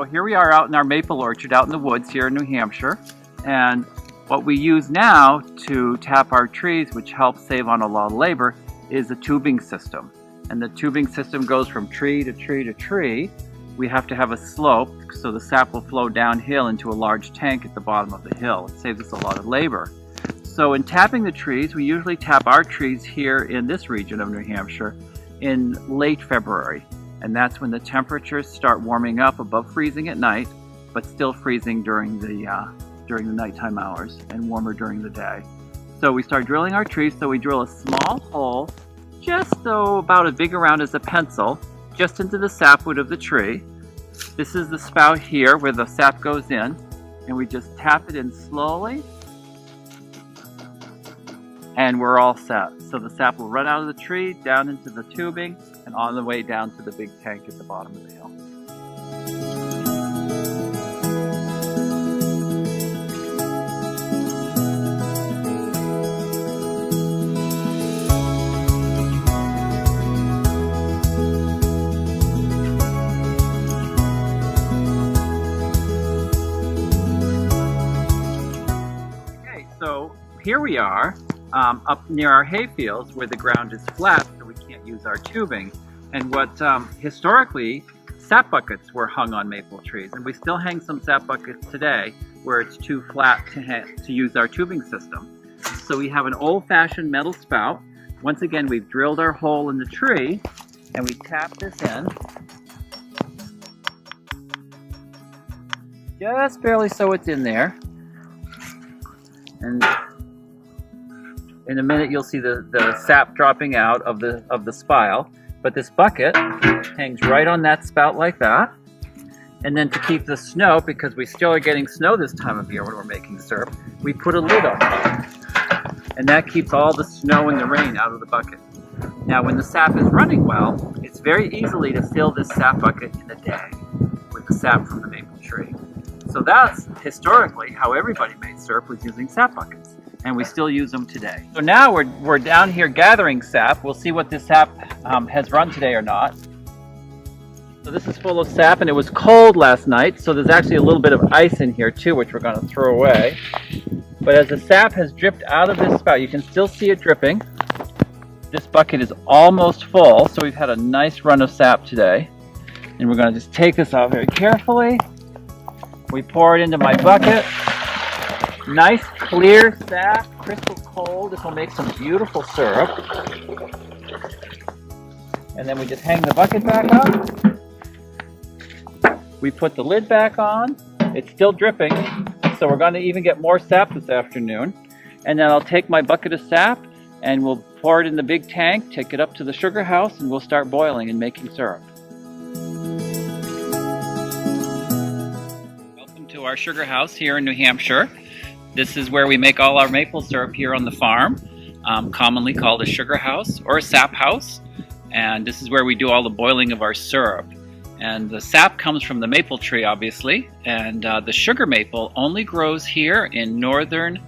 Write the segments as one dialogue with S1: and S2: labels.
S1: So here we are out in our maple orchard out in the woods here in New Hampshire, and what we use now to tap our trees, which helps save on a lot of labor, is a tubing system. And the tubing system goes from tree to tree to tree. We have to have a slope so the sap will flow downhill into a large tank at the bottom of the hill. It saves us a lot of labor. So in tapping the trees, we usually tap our trees here in this region of New Hampshire in late February. And that's when the temperatures start warming up above freezing at night, but still freezing during the nighttime hours and warmer during the day. So we start drilling our trees. So we drill a small hole, just about as big around as a pencil, just into the sapwood of the tree. This is the spout here where the sap goes in, and we just tap it in slowly, and we're all set. So the sap will run out of the tree, down into the tubing, and on the way down to the big tank at the bottom of the hill. Okay, so here we are up near our hay fields where the ground is flat, so we can't use our tubing. And what historically, sap buckets were hung on maple trees, and we still hang some sap buckets today where it's too flat to use our tubing system. So we have an old-fashioned metal spout. Once again, we've drilled our hole in the tree, and we tap this in, just barely so it's in there. And in a minute, you'll see the sap dropping out of the spile. But this bucket hangs right on that spout like that. And then to keep the snow, because we still are getting snow this time of year when we're making syrup, we put a lid on it. And that keeps all the snow and the rain out of the bucket. Now, when the sap is running well, it's very easily to fill this sap bucket in a day with the sap from the maple tree. So that's historically how everybody made syrup, was using sap buckets. And we still use them today. So now we're down here gathering sap. We'll see what this sap has run today or not. So this is full of sap, and it was cold last night, so there's actually a little bit of ice in here too, which we're going to throw away. But as the sap has dripped out of this spout, you can still see it dripping. This bucket is almost full, so we've had a nice run of sap today. And we're going to just take this out very carefully. We pour it into my bucket. Nice clear sap, crystal cold. This will make some beautiful syrup. And then we just hang the bucket back up. We put the lid back on. It's still dripping, so we're going to even get more sap this afternoon. And then I'll take my bucket of sap and we'll pour it in the big tank, take it up to the sugar house, and we'll start boiling and making syrup. Welcome to our sugar house here in New Hampshire. This is where we make all our maple syrup here on the farm, commonly called a sugar house or a sap house. And this is where we do all the boiling of our syrup. And the sap comes from the maple tree, obviously, and the sugar maple only grows here in northern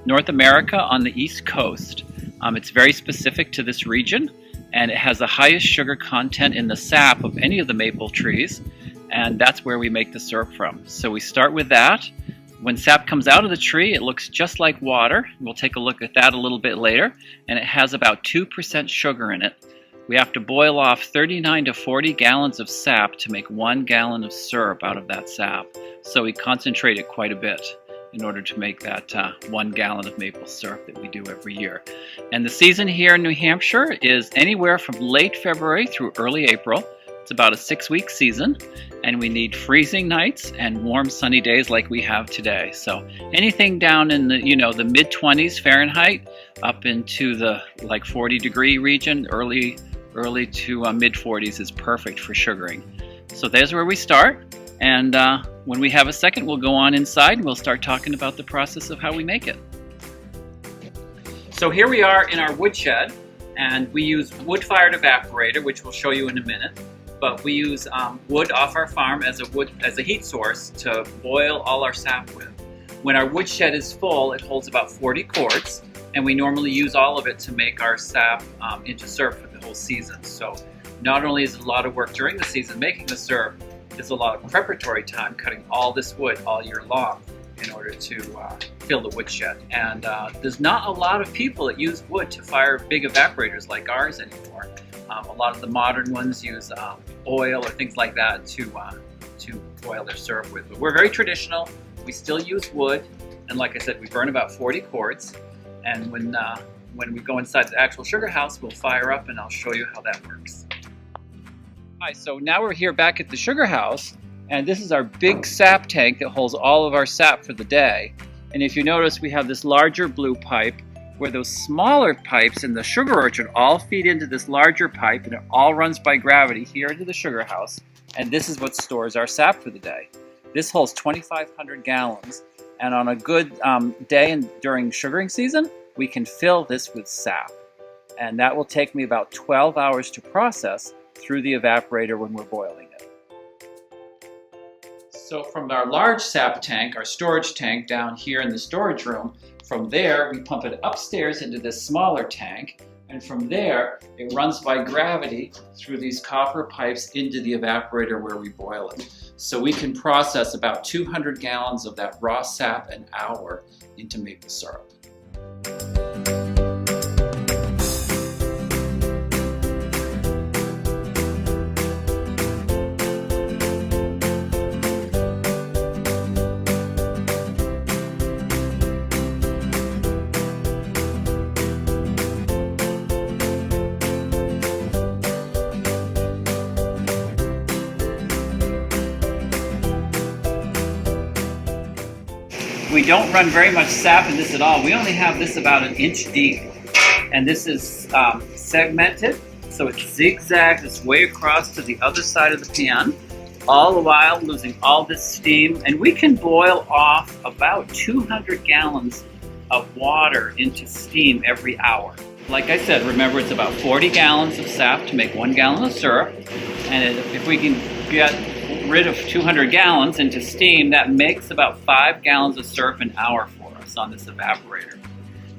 S1: North America on the East Coast. It's very specific to this region, and it has the highest sugar content in the sap of any of the maple trees, and that's where we make the syrup from. So we start with that. When sap comes out of the tree, it looks just like water. We'll take a look at that a little bit later, and it has about 2% sugar in it. We have to boil off 39 to 40 gallons of sap to make 1 gallon of syrup out of that sap. So we concentrate it quite a bit in order to make that 1 gallon of maple syrup that we do every year. And the season here in New Hampshire is anywhere from late February through early April. It's about a 6-week season, and we need freezing nights and warm sunny days like we have today. So anything down in the the mid-20s Fahrenheit up into the 40-degree region, early to mid-40s is perfect for sugaring. So there's where we start, and when we have a second, we'll go on inside and we'll start talking about the process of how we make it. So here we are in our woodshed, and we use wood-fired evaporator, which we'll show you in a minute. But we use wood off our farm as a heat source to boil all our sap with. When our woodshed is full, it holds about 40 quarts, and we normally use all of it to make our sap into syrup for the whole season. So not only is it a lot of work during the season making the syrup, is a lot of preparatory time cutting all this wood all year long in order to fill the woodshed. And there's not a lot of people that use wood to fire big evaporators like ours anymore. A lot of the modern ones use oil or things like that to boil their syrup with. But we're very traditional. We still use wood, and like I said, we burn about 40 cords. And when we go inside the actual sugar house, we'll fire up, and I'll show you how that works. Hi, so now we're here back at the sugar house, and this is our big sap tank that holds all of our sap for the day. And if you notice, we have this larger blue pipe where those smaller pipes in the sugar orchard all feed into this larger pipe, and it all runs by gravity here into the sugar house. And this is what stores our sap for the day. This holds 2,500 gallons, and on a good day and during sugaring season, we can fill this with sap. And that will take me about 12 hours to process through the evaporator when we're boiling it. So from our large sap tank, our storage tank down here in the storage room, from there we pump it upstairs into this smaller tank, and from there it runs by gravity through these copper pipes into the evaporator where we boil it. So we can process about 200 gallons of that raw sap an hour into maple syrup. We don't run very much sap in this at all. We only have this about an inch deep. And this is segmented, so it zigzags its way across to the other side of the pan, all the while losing all this steam. And we can boil off about 200 gallons of water into steam every hour. Like I said, remember it's about 40 gallons of sap to make 1 gallon of syrup. And if we can get rid of 200 gallons into steam, that makes about 5 gallons of syrup an hour for us on this evaporator.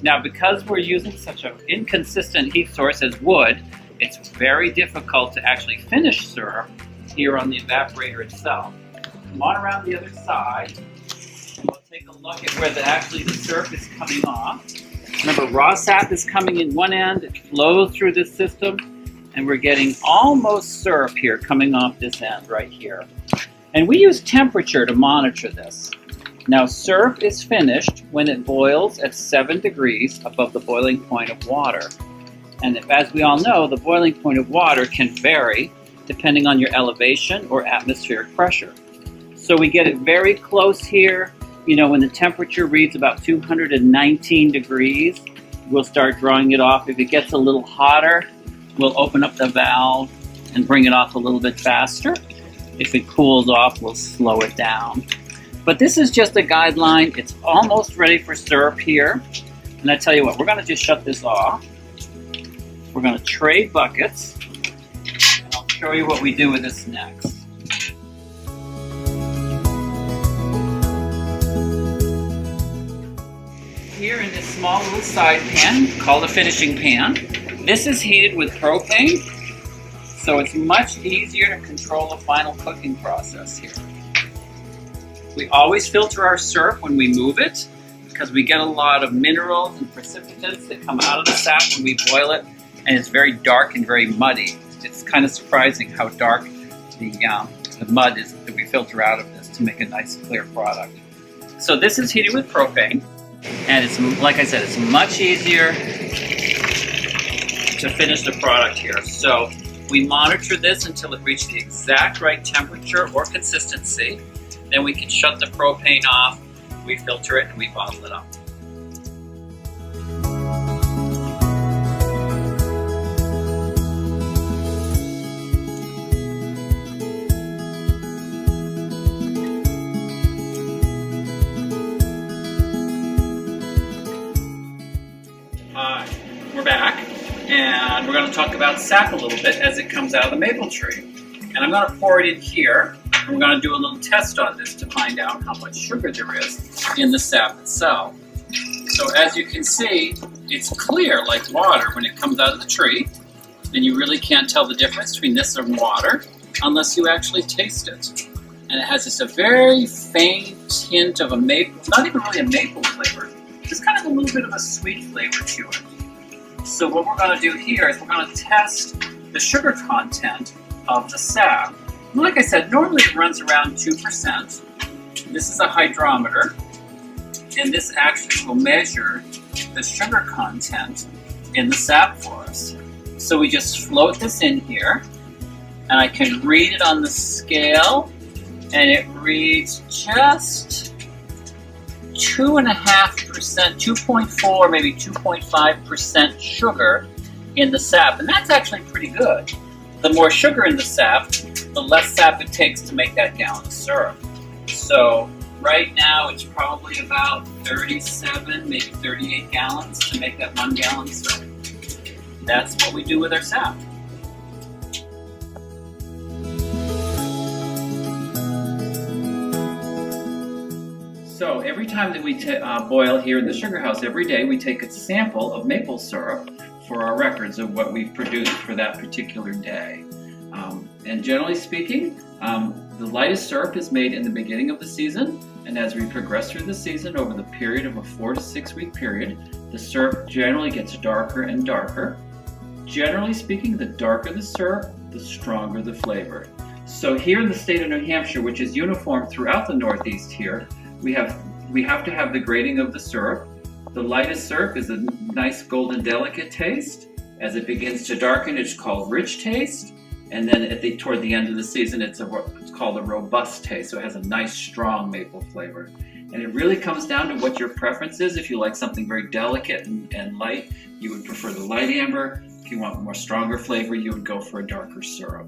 S1: Now, because we're using such an inconsistent heat source as wood, it's very difficult to actually finish syrup here on the evaporator itself. Come on around the other side, and we'll take a look at where the syrup is coming off. Remember, raw sap is coming in one end, it flows through this system, and we're getting almost syrup here coming off this end right here. And we use temperature to monitor this. Now, syrup is finished when it boils at 7 degrees above the boiling point of water. And as we all know, the boiling point of water can vary depending on your elevation or atmospheric pressure. So we get it very close here. You know, when the temperature reads about 219 degrees, we'll start drawing it off. If it gets a little hotter, we'll open up the valve and bring it off a little bit faster. If it cools off, we'll slow it down. But this is just a guideline. It's almost ready for syrup here. And I tell you what, we're going to just shut this off. We're going to trade buckets. And I'll show you what we do with this next. Here in this small little side pan called a finishing pan, this is heated with propane, so it's much easier to control the final cooking process here. We always filter our syrup when we move it because we get a lot of minerals and precipitants that come out of the sap when we boil it, and it's very dark and very muddy. It's kind of surprising how dark the mud is that we filter out of this to make a nice clear product. So this is heated with propane, and it's, like I said, it's much easier to finish the product here. So we monitor this until it reaches the exact right temperature or consistency. Then we can shut the propane off, we filter it, and we bottle it up. Hi, we're back, and we're going to talk about sap a little bit as it comes out of the maple tree. And I'm going to pour it in here. We're going to do a little test on this to find out how much sugar there is in the sap itself. So as you can see, it's clear like water when it comes out of the tree, and you really can't tell the difference between this and water. unless you actually taste it. And it has just a very faint hint of a maple, not even really a maple flavor, just kind of a little bit of a sweet flavor to it. So what we're going to do here is we're going to test the sugar content of the sap. And like I said, normally it runs around 2%. This is a hydrometer, and this actually will measure the sugar content in the sap for us. So we just float this in here, and I can read it on the scale, and it reads just 2.5%, 2.4, maybe 2.5% sugar in the sap, and that's actually pretty good. The more sugar in the sap, the less sap it takes to make that gallon of syrup. So right now it's probably about 37, maybe 38 gallons to make that 1 gallon of syrup. That's what we do with our sap. So every time that we boil here in the sugar house every day, we take a sample of maple syrup for our records of what we've produced for that particular day. And generally speaking, the lightest syrup is made in the beginning of the season, and as we progress through the season over the period of a 4 to 6 week period, the syrup generally gets darker and darker. Generally speaking, the darker the syrup, the stronger the flavor. So here in the state of New Hampshire, which is uniform throughout the Northeast here, we have to have the grading of the syrup. The lightest syrup is a nice golden delicate taste. As it begins to darken, it's called rich taste. And then toward the end of the season, it's called a robust taste. So it has a nice, strong maple flavor. And it really comes down to what your preference is. If you like something very delicate and light, you would prefer the light amber. If you want more stronger flavor, you would go for a darker syrup.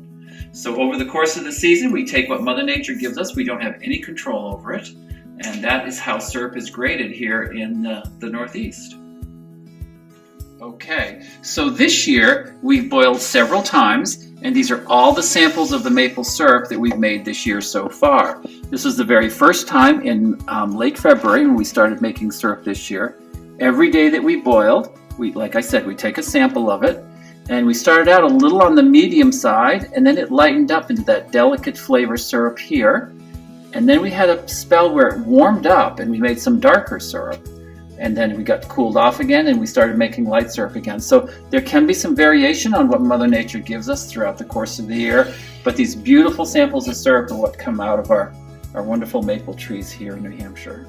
S1: So over the course of the season, we take what Mother Nature gives us. We don't have any control over it. And that is how syrup is graded here in the Northeast. Okay, so this year we've boiled several times, and these are all the samples of the maple syrup that we've made this year so far. This was the very first time in late February when we started making syrup this year. Every day that we boiled, like I said, we take a sample of it, and we started out a little on the medium side, and then it lightened up into that delicate flavor syrup here. And then we had a spell where it warmed up and we made some darker syrup. And then we got cooled off again and we started making light syrup again. So there can be some variation on what Mother Nature gives us throughout the course of the year. But these beautiful samples of syrup are what come out of our wonderful maple trees here in New Hampshire.